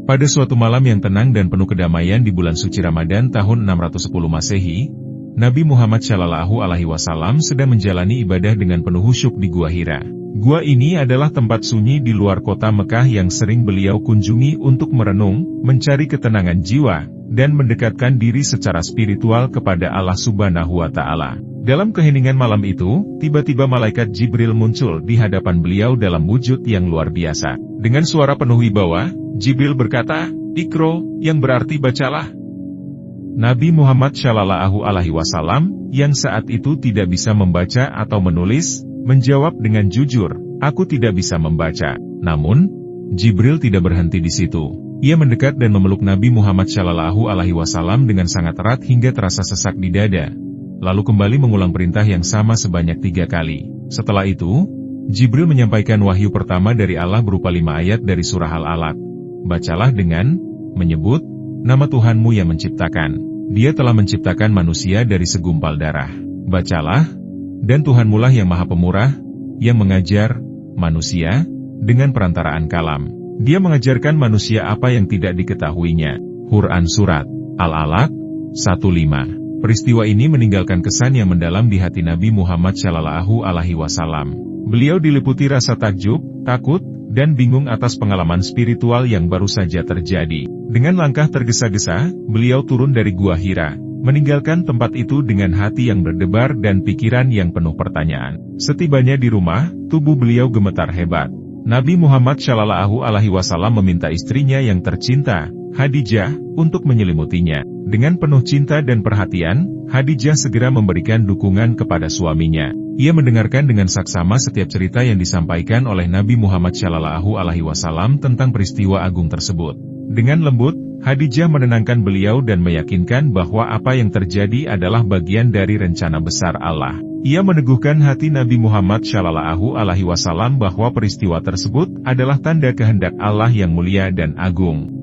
Pada suatu malam yang tenang dan penuh kedamaian di bulan suci Ramadan tahun 610 Masehi, Nabi Muhammad Shallallahu Alaihi Wasallam sedang menjalani ibadah dengan penuh khusyuk di Gua Hira. Gua ini adalah tempat sunyi di luar kota Mekah yang sering beliau kunjungi untuk merenung, mencari ketenangan jiwa, dan mendekatkan diri secara spiritual kepada Allah Subhanahu wa Ta'ala. Dalam keheningan malam itu, tiba-tiba malaikat Jibril muncul di hadapan beliau dalam wujud yang luar biasa. Dengan suara penuh wibawa, Jibril berkata, "Iqra," yang berarti bacalah. Nabi Muhammad Shallallahu Alaihi Wasallam, yang saat itu tidak bisa membaca atau menulis, menjawab dengan jujur, "Aku tidak bisa membaca." Namun, Jibril tidak berhenti di situ. Ia mendekat dan memeluk Nabi Muhammad Shallallahu Alaihi Wasallam dengan sangat erat hingga terasa sesak di dada. Lalu kembali mengulang perintah yang sama sebanyak 3 kali. Setelah itu, Jibril menyampaikan wahyu pertama dari Allah berupa 5 ayat dari surah Al-Alaq. Bacalah dengan menyebut nama Tuhanmu yang menciptakan. Dia telah menciptakan manusia dari segumpal darah. Bacalah, dan Tuhanmu lah yang Maha Pemurah, yang mengajar manusia dengan perantaraan kalam. Dia mengajarkan manusia apa yang tidak diketahuinya. Quran Surat Al-Alaq 1:5. Peristiwa ini meninggalkan kesan yang mendalam di hati Nabi Muhammad Shallallahu Alaihi Wasallam. Beliau diliputi rasa takjub, takut, dan bingung atas pengalaman spiritual yang baru saja terjadi. Dengan langkah tergesa-gesa, beliau turun dari Gua Hira, meninggalkan tempat itu dengan hati yang berdebar dan pikiran yang penuh pertanyaan. Setibanya di rumah, tubuh beliau gemetar hebat. Nabi Muhammad Shallallahu Alaihi Wasallam meminta istrinya yang tercinta, Khadijah, untuk menyelimutinya. Dengan penuh cinta dan perhatian, Khadijah segera memberikan dukungan kepada suaminya. Ia mendengarkan dengan saksama setiap cerita yang disampaikan oleh Nabi Muhammad Shallallahu Alaihi Wasallam tentang peristiwa agung tersebut. Dengan lembut, Khadijah menenangkan beliau dan meyakinkan bahwa apa yang terjadi adalah bagian dari rencana besar Allah. Ia meneguhkan hati Nabi Muhammad Shallallahu Alaihi Wasallam bahwa peristiwa tersebut adalah tanda kehendak Allah yang mulia dan agung.